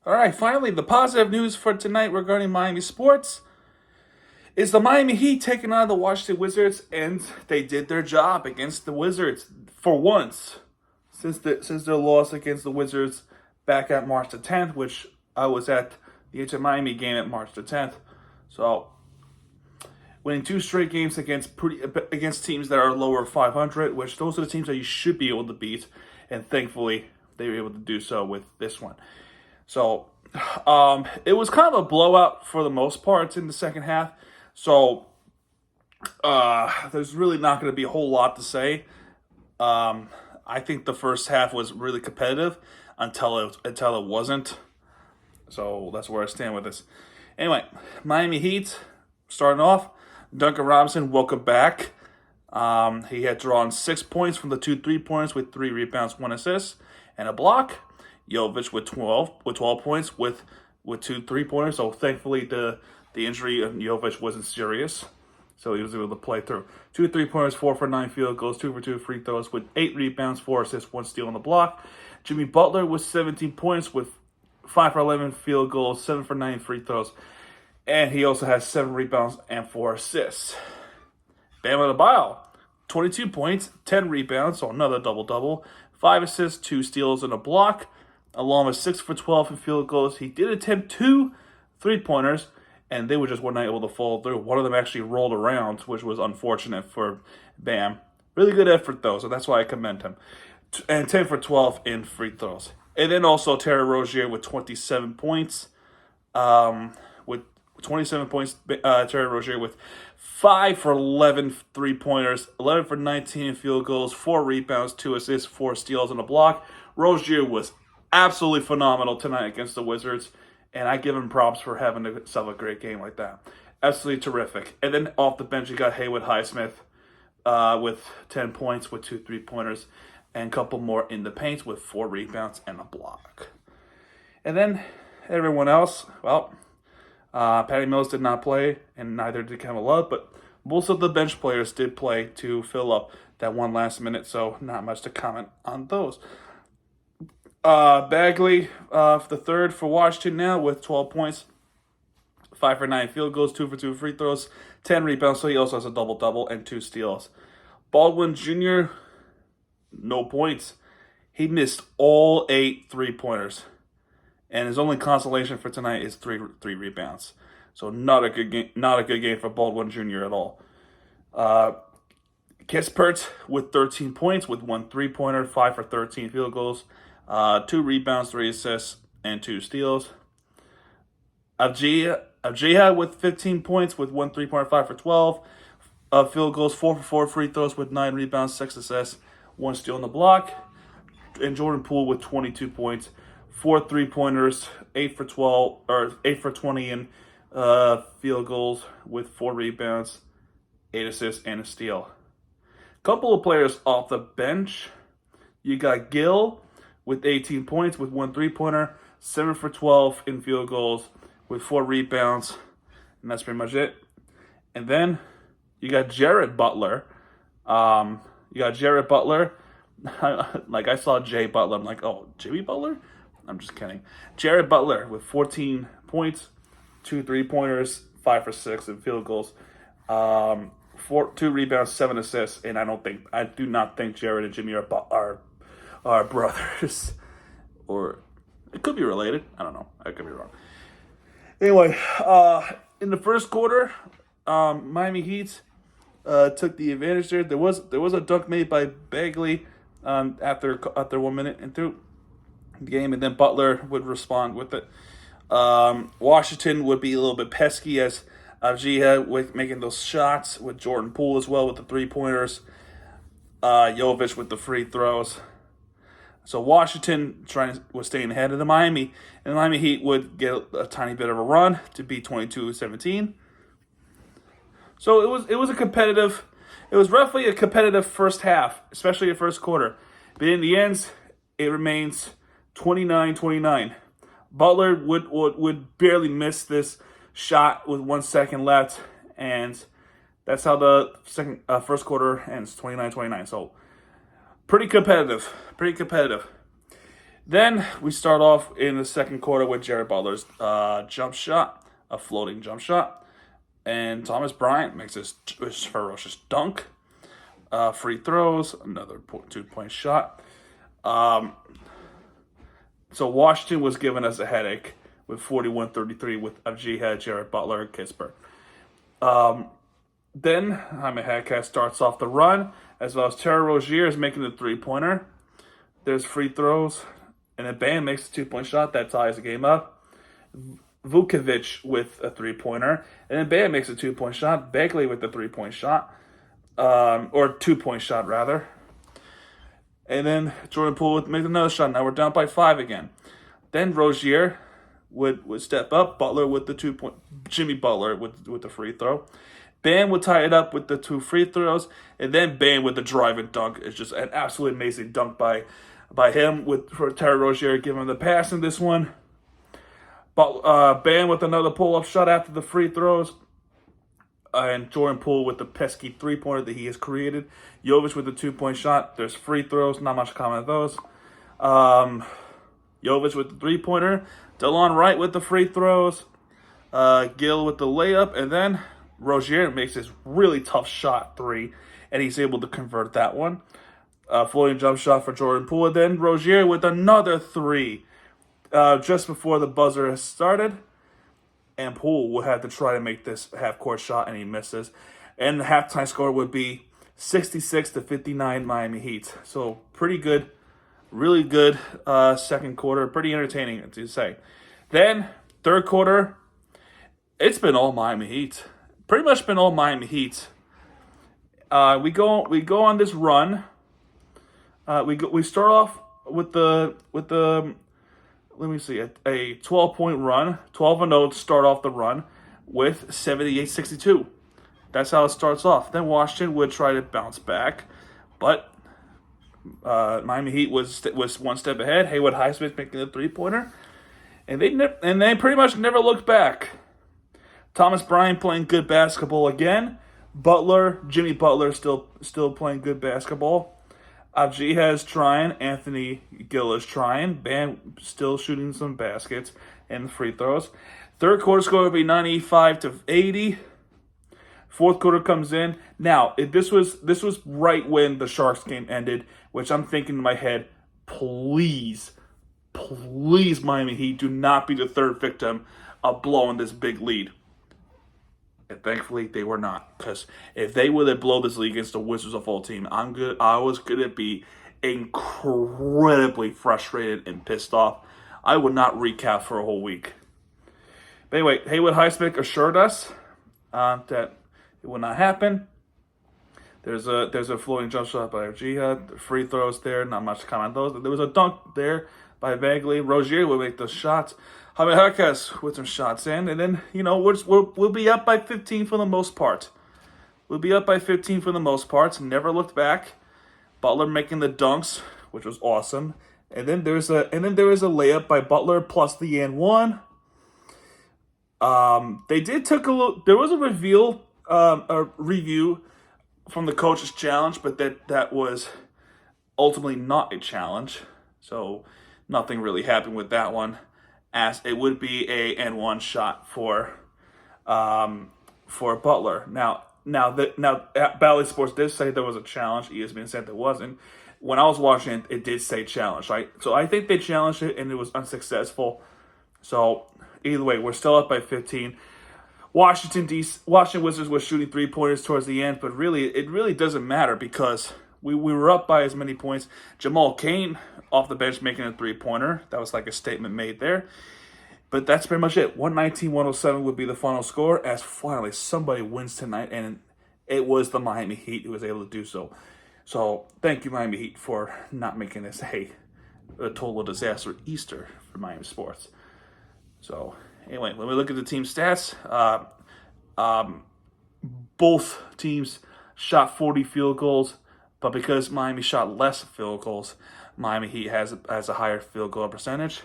All right, finally, the positive news for tonight regarding Miami sports is the Miami Heat taking on the Washington Wizards, and they did their job against the Wizards for once since their loss against the Wizards back at March the 10th, which I was at the Inter Miami game at March the 10th. So winning two straight games against teams that are lower 500, which those are the teams that you should be able to beat, and thankfully they were able to do so with this one. So it was kind of a blowout for the most part in the second half. So there's really not going to be a whole lot to say. I think the first half was really competitive until it wasn't. So that's where I stand with this. Anyway, Miami Heat starting off. Duncan Robinson, welcome back. He had drawn 6 points from the 2 3-pointers with 3 rebounds, 1 assist, and a block. Jovic with 12 points with 2 3-pointers. So thankfully the injury of Jovic wasn't serious. So he was able to play through 2 3-pointers, 4 for 9 field goals, 2 for 2 free throws with 8 rebounds, 4 assists, 1 steal on the block. Jimmy Butler with 17 points with 5 for 11 field goals, 7 for 9 free throws. And he also has 7 rebounds and 4 assists. Bam Adebayo, 22 points, 10 rebounds, so another double-double. 5 assists, 2 steals, and a block, along with 6 for 12 in field goals. He did attempt 2 3-pointers, and they were not able to follow through. One of them actually rolled around, which was unfortunate for Bam. Really good effort, though, so that's why I commend him. And 10 for 12 in free throws. And then also Terry Rozier with 27 points. With 27 points, Terry Rozier with 5 for 11 3-pointers, 11 for 19 field goals, 4 rebounds, 2 assists, 4 steals, and a block. Rozier was absolutely phenomenal tonight against the Wizards, and I give him props for having himself a great game like that. Absolutely terrific. And then off the bench, you got Haywood Highsmith with 10 points with 2 3-pointers, and a couple more in the paint with 4 rebounds and a block. And then everyone else, well, Patty Mills did not play, and neither did Kevin Love, but most of the bench players did play to fill up that one last minute, so not much to comment on those. Bagley, the third for Washington now with 12 points, 5 for 9 field goals, 2 for 2 free throws, 10 rebounds, so he also has a double-double and 2 steals. Baldwin Jr., no points. He missed all 8 3-pointers. And his only consolation for tonight is three rebounds. So not a good game for Baldwin Jr. at all. Kispert with 13 points with 1 3-pointer, 5 for 13 field goals, 2 rebounds, 3 assists, and 2 steals. Avjija with 15 points with 1 3-pointer, 5 for 12 field goals, 4 for 4 free throws with 9 rebounds, 6 assists, 1 steal on the block. And Jordan Poole with 22 points, 4 3-pointers, 8 for 20 in field goals with 4 rebounds, 8 assists, and a steal. Couple of players off the bench. You got Gill with 18 points with 1 3-pointer, 7 for 12 in field goals with 4 rebounds, and that's pretty much it. And then you got Jared Butler. Like, I saw Jay Butler. I'm like, oh, Jimmy Butler? I'm just kidding. Jared Butler with 14 points, 2 3-pointers, 5 for 6 in field goals, 2 rebounds, 7 assists, and I do not think Jared and Jimmy are brothers, or it could be related. I don't know. I could be wrong. Anyway, in the first quarter, Miami Heat took the advantage there. There was a dunk made by Bagley after 1 minute into the game, and then Butler would respond with it. Washington would be a little bit pesky as Avjija with making those shots, with Jordan Poole as well with the 3-pointers, Jovic with the free throws. So Washington was staying ahead of the Miami, and the Miami Heat would get a tiny bit of a run to beat 22-17. So it was roughly a competitive first half, especially the first quarter. But in the end, it remains 29-29. Butler would barely miss this shot with 1 second left, and that's how the first quarter ends, 29-29. So pretty competitive. Then we start off in the second quarter with Jared Butler's jump shot, a floating jump shot. And Thomas Bryant makes his ferocious dunk. Free throws, another 2-point shot. So Washington was giving us a headache with 41-33 with Avdija, Jared Butler, and Kispert. Then Jaime Jaquez starts off the run, as well as Terry Rozier is making the three-pointer. There's free throws, and then Bam makes a 2-point shot that ties the game up. Vucevic with a three-pointer, and then Bam makes a 2-point shot. Bagley with the 3-point shot, or 2-point shot rather. And then Jordan Poole makes another shot. Now we're down by 5 again. Then Rozier would step up. Butler with the 2-point. Jimmy Butler with the free throw. Bam would tie it up with the 2 free throws, and then Bam with the drive and dunk. It's just an absolutely amazing dunk by him for Terry Rozier giving him the pass in this one. But Bam with another pull-up shot after the free throws. And Jordan Poole with the pesky three-pointer that he has created. Jovic with the 2-point shot. There's free throws. Not much comment on those. Jovic with the three-pointer. DeLon Wright with the free throws. Gill with the layup. And then Rozier makes this really tough shot 3. And he's able to convert that one. Floating jump shot for Jordan Poole. And then Rozier with another 3. Just before the buzzer has started. And Poole will have to try to make this half-court shot, and he misses. And the halftime score would be 66-59 Miami Heat. So pretty good, really good second quarter. Pretty entertaining, to say. Then, third quarter, it's been all Miami Heat. Pretty much been all Miami Heat. We go on this run. We start off with the let me see, a 12-point run, 12-0 to start off the run with 78-62. That's how it starts off. Then Washington would try to bounce back, but Miami Heat was one step ahead. Haywood Highsmith making the three-pointer, and they pretty much never looked back. Thomas Bryant playing good basketball again. Jimmy Butler still playing good basketball. Avdija is trying. Anthony Gill is trying. Bam still shooting some baskets and free throws. Third quarter score would be 95-80. Fourth quarter comes in. Now, this was right when the Sharks game ended, which I'm thinking in my head, please, Miami Heat, do not be the third victim of blowing this big lead. And thankfully, they were not. Because if they were to blow this league against the Wizards of all team, I was going to be incredibly frustrated and pissed off. I would not recap for a whole week. But anyway, Haywood Highsmith assured us that it would not happen. There's a floating jump shot by Avdija. Free throws there, not much to comment on those. There was a dunk there by Bagley. Rozier would make the shots. Jaime Jaquez with some shots in, and then, we'll be up by 15 for the most part. Never looked back. Butler making the dunks, which was awesome. And then there was a layup by Butler plus the and one. They did took a look. There was a review from the coach's challenge, but that was ultimately not a challenge. So nothing really happened with that one. As it would be a and one shot for Butler. Now Bally Sports did say there was a challenge. ESPN said there wasn't. When I was watching it did say challenge, right? So I think they challenged it and it was unsuccessful. So either way, we're still up by 15. Washington Wizards was shooting 3-pointers towards the end, but it really doesn't matter because we were up by as many points. Jamal Cain off the bench making a 3-pointer. That was like a statement made there. But that's pretty much it. 119-107 would be the final score as finally somebody wins tonight, and it was the Miami Heat who was able to do so. So thank you, Miami Heat, for not making this a total disaster Easter for Miami sports. So anyway, when we look at the team stats, both teams shot 40 field goals, but because Miami shot less field goals, Miami Heat has a higher field goal percentage.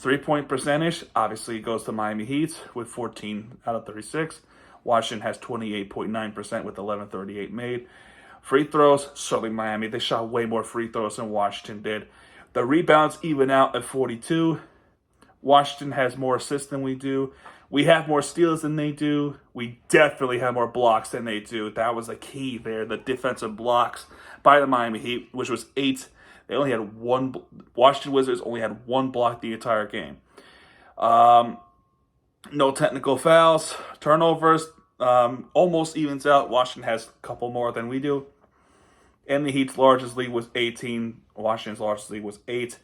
3-point percentage obviously goes to Miami Heat with 14 out of 36. Washington has 28.9% with 11.38 made. Free throws, certainly Miami. They shot way more free throws than Washington did. The rebounds even out at 42. Washington has more assists than we do. We have more steals than they do. We definitely have more blocks than they do. That was the key there, the defensive blocks by the Miami Heat, which was 8. They only had 1. Washington Wizards only had 1 block the entire game. No technical fouls. Turnovers almost evens out. Washington has a couple more than we do. And the Heat's largest lead was 18. Washington's largest lead was 8.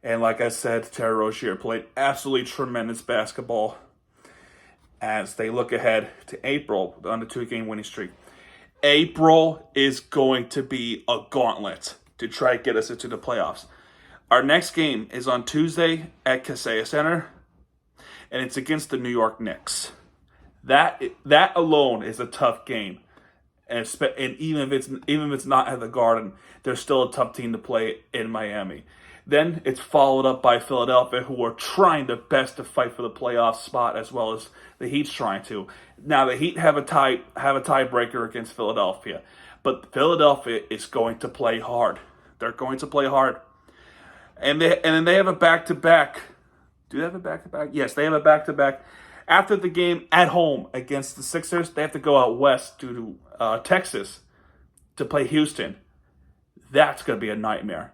And like I said, Terry Rozier played absolutely tremendous basketball as they look ahead to April on the 2-game winning streak. April is going to be a gauntlet to try to get us into the playoffs. Our next game is on Tuesday at Kaseya Center, and it's against the New York Knicks. That alone is a tough game. And even if it's not at the Garden, they're still a tough team to play in Miami. Then it's followed up by Philadelphia, who are trying their best to fight for the playoff spot, as well as the Heat's trying to. Now the Heat have a tiebreaker against Philadelphia, but Philadelphia is going to play hard. They're going to play hard, and then they have a back-to-back. Do they have a back-to-back? Yes, they have a back-to-back. After the game at home against the Sixers, they have to go out west to Texas to play Houston. That's going to be a nightmare.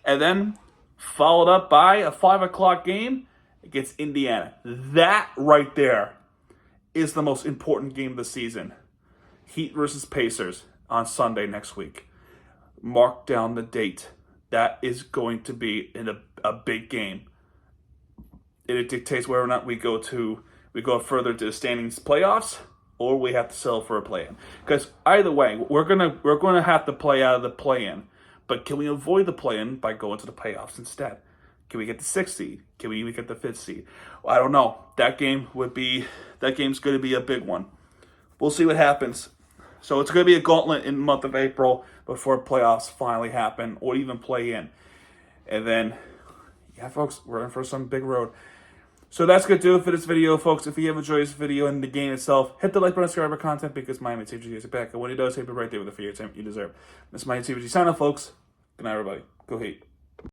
And then followed up by a 5 o'clock game against Indiana. That right there is the most important game of the season. Heat versus Pacers on Sunday next week. Mark down the date. That is going to be a big game. It dictates whether or not we go further to the standings playoffs, or we have to settle for a play-in. Because either way, we're gonna have to play out of the play-in. But can we avoid the play-in by going to the playoffs instead? Can we get the 6th seed? Can we even get the 5th seed? Well, I don't know. That game's going to be a big one. We'll see what happens. So it's going to be a gauntlet in the month of April before playoffs finally happen, or even play-in. And then, yeah, folks, we're in for some big road. So that's going to do it for this video, folks. If you have enjoyed this video and the game itself, hit the like button, subscribe for content, because Miami TVG is back. And when he does, he'll be right there with the for your time you deserve. This is Miami TVG sign off, folks. Good night, everybody. Go Heat.